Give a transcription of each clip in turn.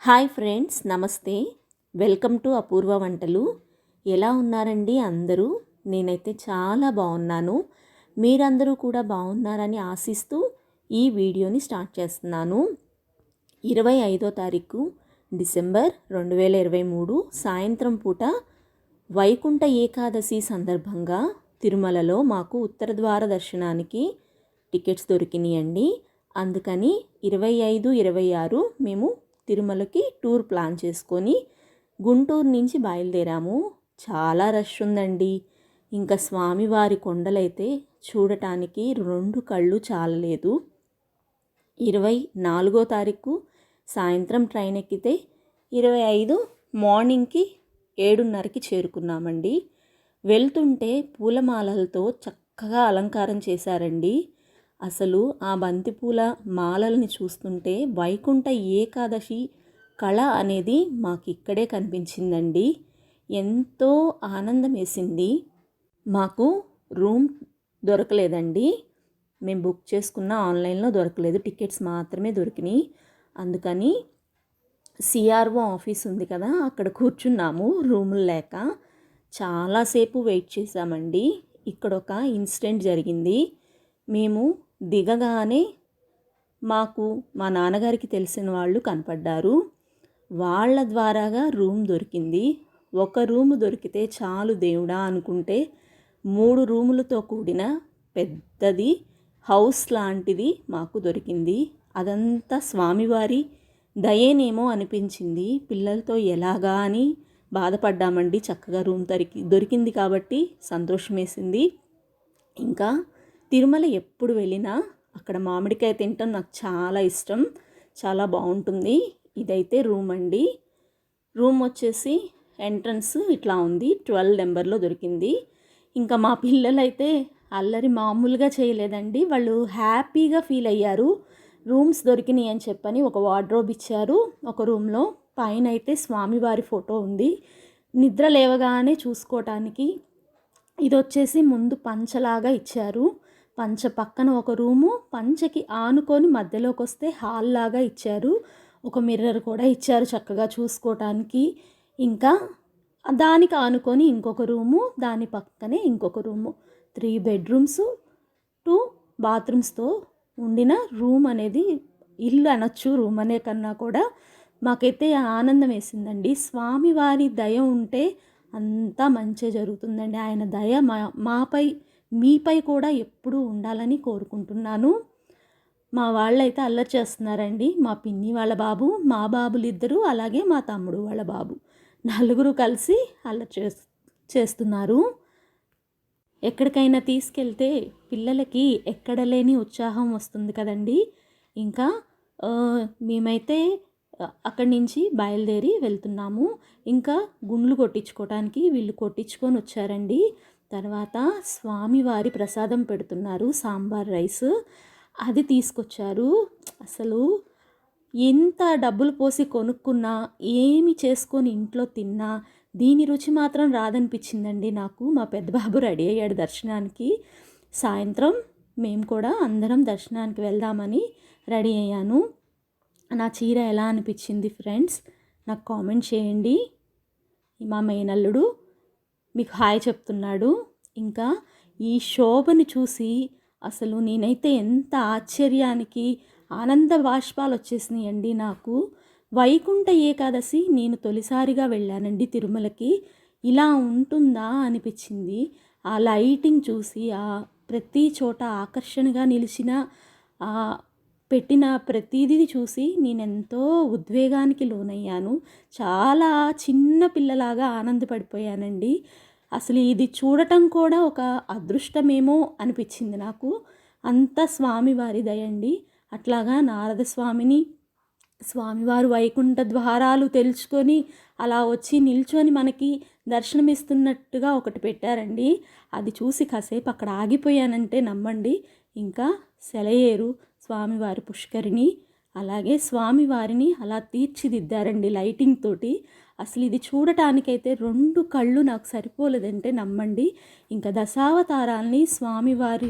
Hi friends, నమస్తే. Welcome to అపూర్వ వంటలు. ఎలా ఉన్నారండి అందరూ? నేనైతే చాలా బాగున్నాను. మీరందరూ కూడా బాగున్నారని ఆశిస్తూ ఈ వీడియోని స్టార్ట్ చేస్తున్నాను. 25వ తారీఖు డిసెంబర్ 2023 సాయంత్రం పూట వైకుంఠ ఏకాదశి సందర్భంగా తిరుమలలో మాకు ఉత్తర ద్వార దర్శనానికి టికెట్స్ దొరికినాయండి. అందుకని 25, 26 మేము తిరుమలకి టూర్ ప్లాన్ చేసుకొని గుంటూరు నుంచి బయలుదేరాము. చాలా రష్ ఉందండి. ఇంకా స్వామివారి కొండలైతే చూడటానికి రెండు కళ్ళు చాలలేదు. 24వ తారీఖు సాయంత్రం ట్రైన్ ఎక్కితే 25 మార్నింగ్కి 7:30కి చేరుకున్నామండి. వెళ్తుంటే పూలమాలలతో చక్కగా అలంకారం చేశారండి. అసలు ఆ బంతిపూల మాలల్ని చూస్తుంటే వైకుంఠ ఏకాదశి కళ అనేది మాకు ఇక్కడే కనిపించిందండి. ఎంతో ఆనందం వేసింది. మాకు రూమ్ దొరకలేదండి. మేము బుక్ చేసుకున్న ఆన్లైన్లో దొరకలేదు, టికెట్స్ మాత్రమే దొరికినాయి. అందుకని సిఆర్ఓ ఆఫీస్ ఉంది కదా, అక్కడ కూర్చున్నాము రూములు లేక. చాలాసేపు వెయిట్ చేశామండి. ఇక్కడ ఒక ఇన్సిడెంట్ జరిగింది. మేము దిగగానే మాకు మా నాన్నగారికి తెలిసిన వాళ్ళు కనపడ్డారు. వాళ్ళ ద్వారాగా రూమ్ దొరికింది. ఒక రూము దొరికితే చాలు దేవుడా అనుకుంటే 3 రూములతో కూడిన పెద్దది హౌస్ లాంటిది మాకు దొరికింది. అదంతా స్వామివారి దయేనేమో అనిపించింది. పిల్లలతో ఎలాగా అని బాధపడ్డామండి. చక్కగా రూమ్ దొరికింది కాబట్టి సంతోషం వేసింది. ఇంకా తిరుమల ఎప్పుడు వెళ్ళినా అక్కడ మామిడికాయ తినటం నాకు చాలా ఇష్టం. చాలా బాగుంటుంది. ఇదైతే రూమ్ అండి. రూమ్ వచ్చేసి ఎంట్రన్స్ ఇట్లా ఉంది. 12 నెంబర్లో దొరికింది. ఇంకా మా పిల్లలైతే అల్లరి మామూలుగా చేయలేదండి. వాళ్ళు హ్యాపీగా ఫీల్ అయ్యారు. రూమ్స్ దొరికినాయి అని చెప్పని ఒక వార్డ్రోబ్ ఇచ్చారు ఒక రూమ్లో. పైన అయితే స్వామివారి ఫోటో ఉంది. నిద్ర లేవగానే చూసుకోవటానికి ఇది వచ్చేసి ముందు పంచలాగా ఇచ్చారు. పంచ పక్కన ఒక రూము, పంచకి ఆనుకొని మధ్యలోకి వస్తే హాల్ లాగా ఇచ్చారు. ఒక మిర్రర్ కూడా ఇచ్చారు చక్కగా చూసుకోవటానికి. ఇంకా దానికి ఆనుకొని ఇంకొక రూము, దాని పక్కనే ఇంకొక రూము. 3 బెడ్రూమ్స్ 2 బాత్రూమ్స్తో ఉండిన రూమ్ అనేది ఇల్లు అనొచ్చు. రూమ్ అనే కన్నా కూడా మాకైతే ఆనందం వేసిందండి. స్వామివారి దయ ఉంటే అంతా మంచి జరుగుతుందండి. ఆయన దయ మాపై మీపై కూడా ఎప్పుడూ ఉండాలని కోరుకుంటున్నాను. మా వాళ్ళైతే అల్లరి చేస్తున్నారండి. మా పిన్ని వాళ్ళ బాబు, మా బాబులిద్దరూ, అలాగే మా తమ్ముడు వాళ్ళ బాబు, 4 కలిసి అల్లరి చేస్తున్నారు. ఎక్కడికైనా తీసుకెళ్తే పిల్లలకి ఎక్కడ లేని ఉత్సాహం వస్తుంది కదండి. ఇంకా మేమైతే అక్కడి నుంచి బయలుదేరి వెళ్తున్నాము. ఇంకా గుండ్లు కొట్టించుకోవడానికి వీళ్ళు కొట్టించుకొని వచ్చారండి. తర్వాత స్వామివారి ప్రసాదం పెడుతున్నారు, సాంబార్ రైస్, అది తీసుకొచ్చారు. అసలు ఎంత డబ్బులు పోసి కొనుక్కున్నా, ఏమి చేసుకొని ఇంట్లో తిన్నా దీని రుచి మాత్రం రాదనిపించిందండి నాకు. మా పెద్ద బాబు రెడీ అయ్యాడు దర్శనానికి. సాయంత్రం మేము కూడా అందరం దర్శనానికి వెళ్దామని రెడీ అయ్యాను. నా చీర ఎలా అనిపించింది ఫ్రెండ్స్ నాకు కామెంట్ చేయండి. మా మేనల్లుడు మీకు హాయ్ చెప్తున్నాడు. ఇంకా ఈ శోభను చూసి అసలు నేనైతే ఎంత ఆశ్చర్యానికి ఆనంద బాష్పాలు వచ్చేసినాయండి నాకు. వైకుంఠ ఏకాదశి నేను తొలిసారిగా వెళ్ళానండి తిరుమలకి. ఇలా ఉంటుందా అనిపించింది. ఆ లైటింగ్ చూసి, ఆ ప్రతి చోట ఆకర్షణగా నిలిచిన పెట్టిన ప్రతిదీ చూసి నేనెంతో ఉద్వేగానికి లోనయ్యాను. చాలా చిన్న పిల్లలాగా ఆనందపడిపోయానండి. అసలు ఇది చూడటం కూడా ఒక అదృష్టమేమో అనిపించింది నాకు. అంత స్వామివారి దయండి. అట్లాగా నారద స్వామిని, స్వామివారు వైకుంఠ ద్వారాలు తెలుసుకొని అలా వచ్చి నిల్చొని మనకి దర్శనమిస్తున్నట్టుగా ఒకటి పెట్టారండి. అది చూసి కాసేపు అక్కడ ఆగిపోయానంటే నమ్మండి. ఇంకా సెలయేరు, స్వామివారి పుష్కరిణి, అలాగే స్వామివారిని అలా తీర్చిదిద్దారండి లైటింగ్ తోటి. అసలు ఇది చూడటానికైతే 2 కళ్ళు నాకు సరిపోలేదంటే నమ్మండి. ఇంకా దశావతారాల్ని స్వామివారి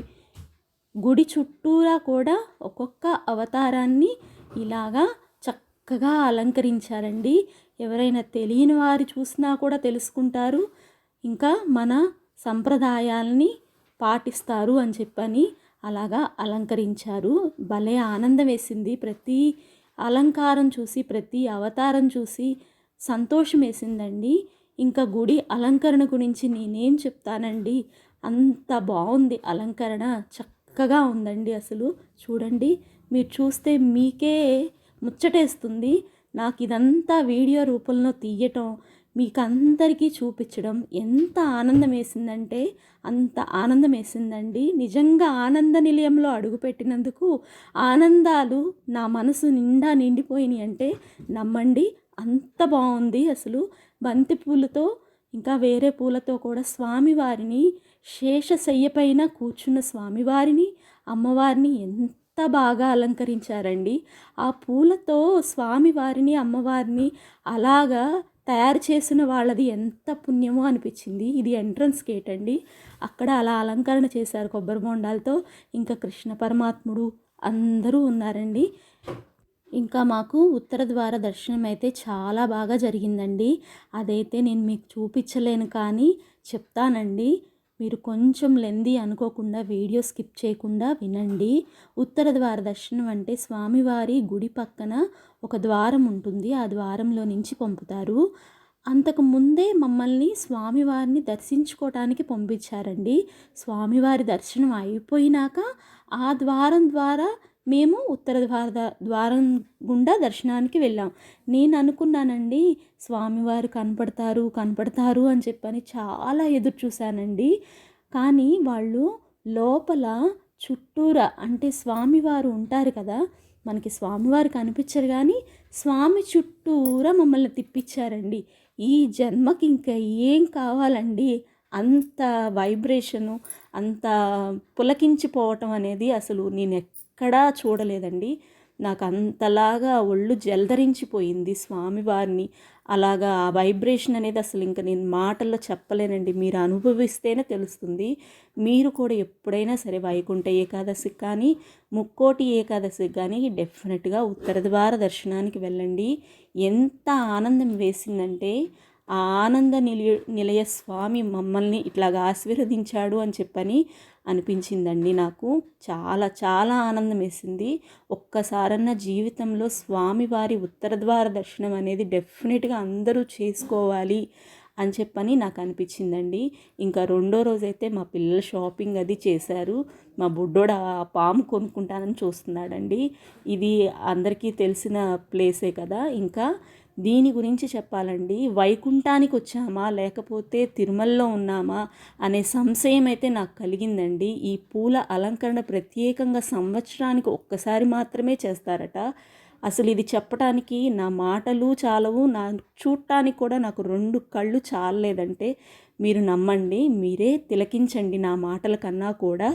గుడి చుట్టూరా కూడా ఒక్కొక్క అవతారాన్ని ఇలాగా చక్కగా అలంకరించారండి. ఎవరైనా తెలియని వారు చూసినా కూడా తెలుసుకుంటారు, ఇంకా మన సంప్రదాయాల్ని పాటిస్తారు అని చెప్పని అలాగా అలంకరించారు. భలే ఆనందం వేసింది. ప్రతి అలంకారం చూసి, ప్రతి అవతారం చూసి సంతోషం వేసిందండి. ఇంకా గుడి అలంకరణ గురించి నేనేం చెప్తానండి, అంత బాగుంది అలంకరణ, చక్కగా ఉందండి. అసలు చూడండి, మీరు చూస్తే మీకే ముచ్చటేస్తుంది. నాకు ఇదంతా వీడియో రూపంలో తీయటం, మీకు అందరికీ చూపించడం ఎంత ఆనందం వేసిందంటే అంత ఆనందం వేసిందండి. నిజంగా ఆనంద నిలయంలో అడుగుపెట్టినందుకు ఆనందాలు నా మనసు నిండా నిండిపోయినాయి అంటే నమ్మండి. అంత బాగుంది. అసలు బంతి పూలతో ఇంకా వేరే పూలతో కూడా స్వామివారిని, శేషశయ్యపైన కూర్చున్న స్వామివారిని, అమ్మవారిని ఎంత బాగా అలంకరించారండి. ఆ పూలతో స్వామివారిని, అమ్మవారిని అలాగా తయారు చేసిన వాళ్ళది ఎంత పుణ్యమో అనిపించింది. ఇది ఎంట్రన్స్ గేట్ అండి. అక్కడ అలా అలంకరణ చేశారు కొబ్బరి బొండాలతో. ఇంకా కృష్ణ పరమాత్ముడు అందరూ ఉన్నారండి. ఇంకా మాకు ఉత్తర ద్వార దర్శనం అయితే చాలా బాగా జరిగిందండి. అదైతే నేను మీకు చూపించలేను, కానీ చెప్తానండి. మీరు కొంచెం లెంది అనుకోకుండా వీడియో స్కిప్ చేయకుండా వినండి. ఉత్తర ద్వార దర్శనం అంటే స్వామివారి గుడి పక్కన ఒక ద్వారం ఉంటుంది. ఆ ద్వారంలో నుంచి పంపుతారు. అంతకు ముందే మమ్మల్ని స్వామివారిని దర్శించుకోవటానికి పంపించారండి. స్వామివారి దర్శనం అయిపోయినాక ఆ ద్వారం ద్వారా మేము ఉత్తర ద్వారం గుండా దర్శనానికి వెళ్ళాం. నేను అనుకున్నానండి స్వామివారు కనపడతారు అని చెప్పని చాలా ఎదురు చూశానండి. కానీ వాళ్ళు లోపల చుట్టూరా, అంటే స్వామివారు ఉంటారు కదా, మనకి స్వామివారు కనిపించరు కానీ స్వామి చుట్టూరా మమ్మల్ని తిప్పించారండి. ఈ జన్మకి ఇంకా ఏం కావాలండి, అంత వైబ్రేషను, అంత పులకించిపోవటం అనేది అసలు నేను ఎక్కడా చూడలేదండి. నాకు అంతలాగా ఒళ్ళు జలధరించిపోయింది స్వామివారిని. అలాగా ఆ వైబ్రేషన్ అనేది అసలు ఇంకా నేను మాటల్లో చెప్పలేనండి. మీరు అనుభవిస్తేనే తెలుస్తుంది. మీరు కూడా ఎప్పుడైనా సరే వైకుంఠ ఏకాదశికి కానీ, ముక్కోటి ఏకాదశికి కానీ డెఫినెట్గా ఉత్తర ద్వార దర్శనానికి వెళ్ళండి. ఎంత ఆనందం వేసిందంటే ఆ ఆనంద నిలయ స్వామి మమ్మల్ని ఇట్లాగా ఆశీర్వదించాడు అని చెప్పని అనిపించిందండి. నాకు చాలా చాలా ఆనందం వేసింది. ఒక్కసారన్న జీవితంలో స్వామివారి ఉత్తర ద్వార దర్శనం అనేది డెఫినెట్గా అందరూ చేసుకోవాలి అని చెప్పని నాకు అనిపించిందండి. ఇంకా రెండో రోజైతే మా పిల్లలు షాపింగ్ అది చేశారు. మా బుడ్డోడు ఆ పాము కొనుక్కుంటానని చూస్తున్నాడండి. ఇది అందరికీ తెలిసిన ప్లేసే కదా. ఇంకా దీని గురించి చెప్పాలండి, వైకుంఠానికి వచ్చామా లేకపోతే తిరుమలలో ఉన్నామా అనే సంశయం అయితే నాకు కలిగిందండి. ఈ పూల అలంకరణ ప్రత్యేకంగా సంవత్సరానికి ఒక్కసారి మాత్రమే చేస్తారట. అసలు ఇది చెప్పడానికి నా మాటలు చాలవు, నా చూడటానికి కూడా నాకు 2 కళ్ళు చాలలేదంటే మీరు నమ్మండి, మీరే తిలకించండి నా మాటల కన్నా కూడా.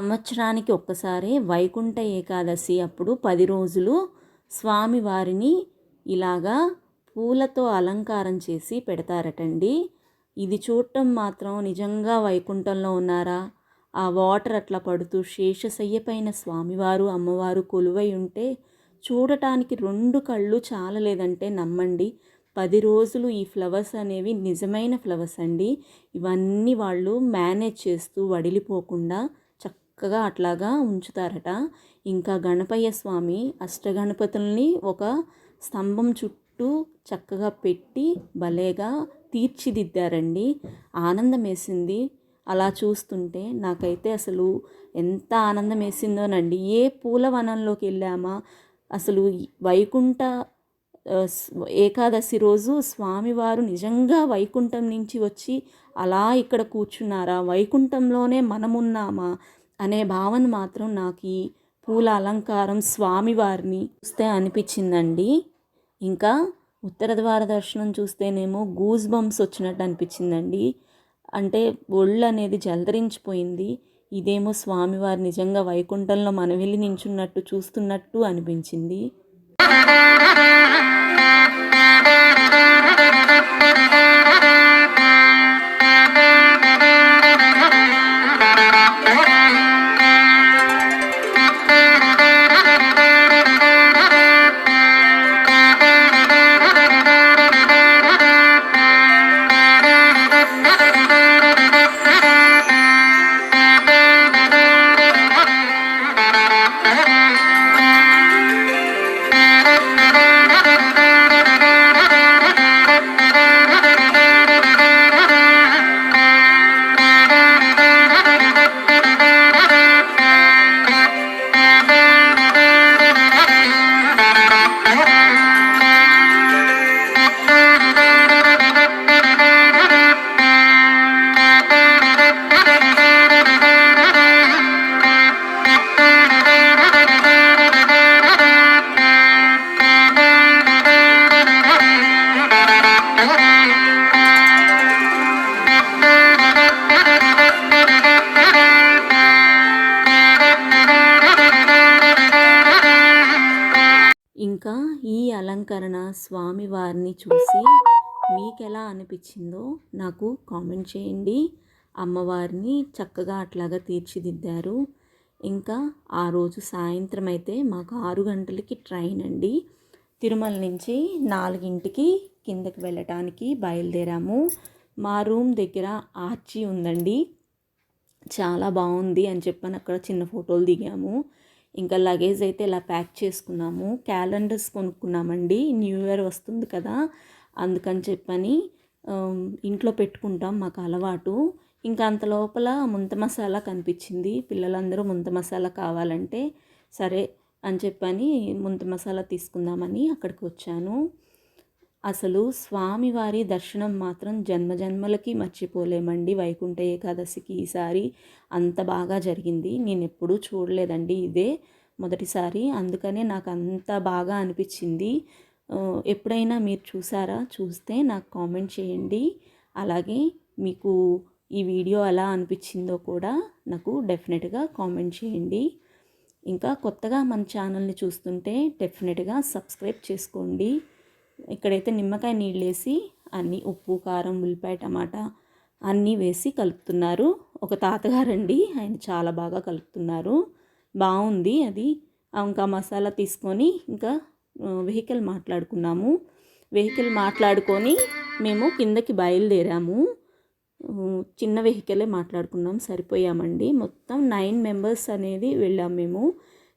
సంవత్సరానికి ఒక్కసారి వైకుంఠ ఏకాదశి అప్పుడు 10 రోజులు స్వామివారిని ఇలాగా పూలతో అలంకారం చేసి పెడతారటండి. ఇది చూడటం మాత్రం నిజంగా వైకుంఠంలో ఉన్నారా, ఆ వాటర్ అట్లా పడుతూ శేషశయ్యపైన స్వామివారు అమ్మవారు కొలువై ఉంటే చూడటానికి 2 కళ్ళు చాలలేదంటే నమ్మండి. 10 రోజులు ఈ ఫ్లవర్స్ అనేవి నిజమైన ఫ్లవర్స్ అండి. ఇవన్నీ వాళ్ళు మేనేజ్ చేస్తూ వడిలిపోకుండా చక్కగా అట్లాగా ఉంచుతారట. ఇంకా గణపయ్య స్వామి అష్టగణపతుల్ని ఒక స్తంభం చుట్టూ చుట్టూ చక్కగా పెట్టి భలేగా తీర్చిదిద్దారండి. ఆనందం వేసింది అలా చూస్తుంటే. నాకైతే అసలు ఎంత ఆనందం వేసిందోనండి. ఏ పూలవనంలోకి వెళ్ళామా అసలు వైకుంఠ ఏకాదశి రోజు స్వామివారు నిజంగా వైకుంఠం నుంచి వచ్చి అలా ఇక్కడ కూర్చున్నారా, వైకుంఠంలోనే మనమున్నామా అనే భావన మాత్రం నాకు ఈ పూల అలంకారం స్వామివారిని చూస్తే అనిపించిందండి. ఇంకా ఉత్తర ద్వార దర్శనం చూస్తేనేమో గూస్ బంప్స్ వచ్చినట్టు అనిపించిందండి. అంటే ఒళ్ళు అనేది జలధరించిపోయింది. ఇదేమో స్వామివారు నిజంగా వైకుంఠంలో మనం వెళ్ళి నించున్నట్టు చూస్తున్నట్టు అనిపించింది. ఇంకా ఈ అలంకరణ స్వామివారిని చూసి మీకు ఎలా అనిపించిందో నాకు కామెంట్ చేయండి. అమ్మవారిని చక్కగా అట్లాగా తీర్చిదిద్దారు. ఇంకా ఆ రోజు సాయంత్రం అయితే మాకు 6 గంటలకి ట్రైన్ అండి. తిరుమల నుంచి 4కి కిందకి వెళ్ళటానికి బయలుదేరాము. మా రూమ్ దగ్గర ఆర్చి ఉందండి, చాలా బాగుంది అని చెప్పని అక్కడ చిన్న ఫోటోలు దిగాము. ఇంకా లగేజ్ అయితే ఇలా ప్యాక్ చేసుకున్నాము. క్యాలెండర్స్ కొనుక్కున్నామండి, న్యూ ఇయర్ వస్తుంది కదా అందుకని చెప్పని ఇంట్లో పెట్టుకుంటాం, మాకు అలవాటు. ఇంకా అంత లోపల ముంత మసాలా కనిపించింది. పిల్లలందరూ ముంత మసాలా కావాలంటే సరే అని చెప్పని ముంత మసాలా తీసుకుందామని అక్కడికి వచ్చాను. అసలు స్వామివారి దర్శనం మాత్రం జన్మజన్మలకి మర్చిపోలేమండి. వైకుంఠ ఏకాదశికి ఈసారి అంత బాగా జరిగింది. నేను ఎప్పుడూ చూడలేదండి, ఇదే మొదటిసారి. అందుకనే నాకు అంత బాగా అనిపించింది. ఎప్పుడైనా మీరు చూసారా? చూస్తే నాకు కామెంట్ చేయండి. అలాగే మీకు ఈ వీడియో ఎలా అనిపించిందో కూడా నాకు డెఫినెట్గా కామెంట్ చేయండి. ఇంకా కొత్తగా మన ఛానల్ని చూస్తుంటే డెఫినెట్గా సబ్స్క్రైబ్ చేసుకోండి. ఇక్కడైతే నిమ్మకాయ నీళ్ళు వేసి అన్నీ ఉప్పు, కారం, ఉల్లిపాయ, టమాటా అన్నీ వేసి కలుపుతున్నారు. ఒక తాతగారండి, ఆయన చాలా బాగా కలుపుతున్నారు, బాగుంది అది. ఇంకా మసాలా తీసుకొని ఇంకా వెహికల్ మాట్లాడుకున్నాము. వెహికల్ మాట్లాడుకొని మేము కిందకి బయలుదేరాము. చిన్న వెహికలే మాట్లాడుకున్నాం, సరిపోయామండి. మొత్తం 9 మెంబర్స్ అనేది వెళ్ళాం మేము.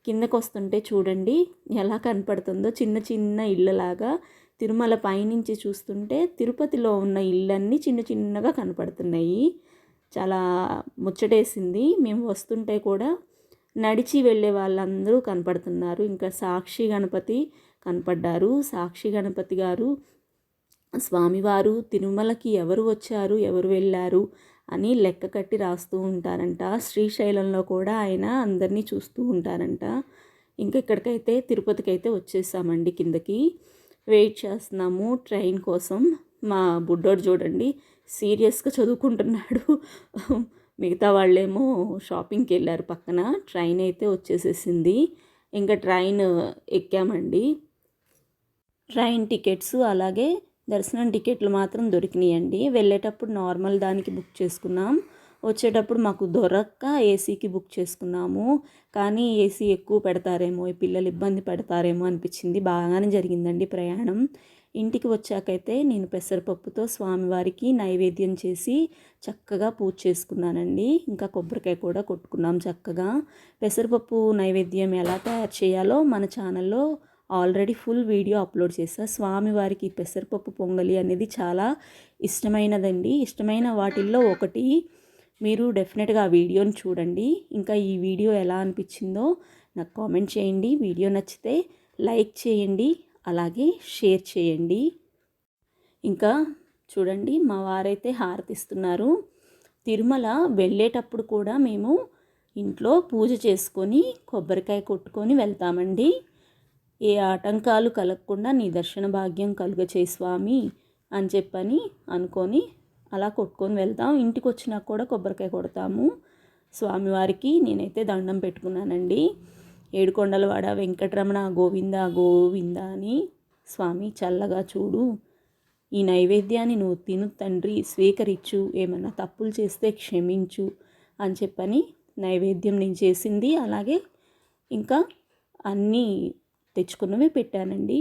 కిందకు వస్తుంటే చూడండి ఎలా కనపడుతుందో, చిన్న చిన్న ఇళ్ళలాగా. తిరుమల పైనుంచి చూస్తుంటే తిరుపతిలో ఉన్న ఇళ్ళన్నీ చిన్న చిన్నగా కనపడుతున్నాయి. చాలా ముచ్చటేసింది. మేము వస్తుంటే కూడా నడిచి వెళ్ళే వాళ్ళందరూ కనపడుతున్నారు. ఇంకా సాక్షి గణపతి కనపడ్డారు. సాక్షి గణపతి గారు స్వామివారు తిరుమలకి ఎవరు వచ్చారు, ఎవరు వెళ్ళారు అని లెక్క కట్టి రాస్తూ ఉంటారంట. శ్రీశైలంలో కూడా ఆయన అందరినీ చూస్తూ ఉంటారంట. ఇంకా ఇక్కడికైతే తిరుపతికి అయితే వచ్చేసామండి. కిందకి వెయిట్ చేస్తున్నాము ట్రైన్ కోసం. మా బుడ్డోడు చూడండి సీరియస్గా చదువుకుంటున్నాడు. మిగతా వాళ్ళేమో షాపింగ్కి వెళ్ళారు పక్కన. ట్రైన్ అయితే వచ్చేసేసింది. ఇంకా ట్రైన్ ఎక్కామండి. ట్రైన్ టికెట్స్ అలాగే దర్శనం టికెట్లు మాత్రం దొరికినాయండి. వెళ్ళేటప్పుడు నార్మల్ దానికి బుక్ చేసుకున్నాం, వచ్చేటప్పుడు మాకు దొరక్క ఏసీకి బుక్ చేసుకున్నాము. కానీ ఏసీ ఎక్కువ పెడతారేమో, ఈ పిల్లలు ఇబ్బంది పెడతారేమో అనిపించింది. బాగానే జరిగిందండి ప్రయాణం. ఇంటికి వచ్చాకైతే నేను పెసరపప్పుతో స్వామివారికి నైవేద్యం చేసి చక్కగా పూజ చేసుకున్నానండి. ఇంకా కొబ్బరికాయ కూడా కొట్టుకున్నాం చక్కగా. పెసరపప్పు నైవేద్యం ఎలా తయారు చేయాలో మన ఛానల్లో ఆల్రెడీ ఫుల్ వీడియో అప్లోడ్ చేశా. స్వామివారికి పెసరపప్పు పొంగలి అనేది చాలా ఇష్టమైనదండి. ఇష్టమైన వాటిల్లో ఒకటి. మీరు డెఫినెట్గా ఆ వీడియోని చూడండి. ఇంకా ఈ వీడియో ఎలా అనిపించిందో నాకు కామెంట్ చేయండి. వీడియో నచ్చితే లైక్ చేయండి, అలాగే షేర్ చేయండి. ఇంకా చూడండి, మా వారైతే హారతిస్తున్నారు. తిరుమల వెళ్ళేటప్పుడు కూడా మేము ఇంట్లో పూజ చేసుకొని కొబ్బరికాయ కొట్టుకొని వెళ్తామండి. ఏ ఆటంకాలు కలగకుండా నీ దర్శన భాగ్యం కలుగచేయి స్వామి అని చెప్పని అనుకొని అలా కొట్టుకొని వెళ్తాం. ఇంటికి వచ్చినా కూడా కొబ్బరికాయ కొడతాము స్వామివారికి. నేనైతే దండం పెట్టుకున్నానండి. ఏడుకొండలవాడ వెంకటరమణ గోవింద గోవింద అని. స్వామి చల్లగా చూడు, ఈ నైవేద్యాన్ని నువ్వు తిను తండ్రి, స్వీకరించు, ఏమన్నా తప్పులు చేస్తే క్షమించు అని చెప్పని నైవేద్యం నేను చేసింది, అలాగే ఇంకా అన్నీ తెచ్చుకున్నవే పెట్టానండి.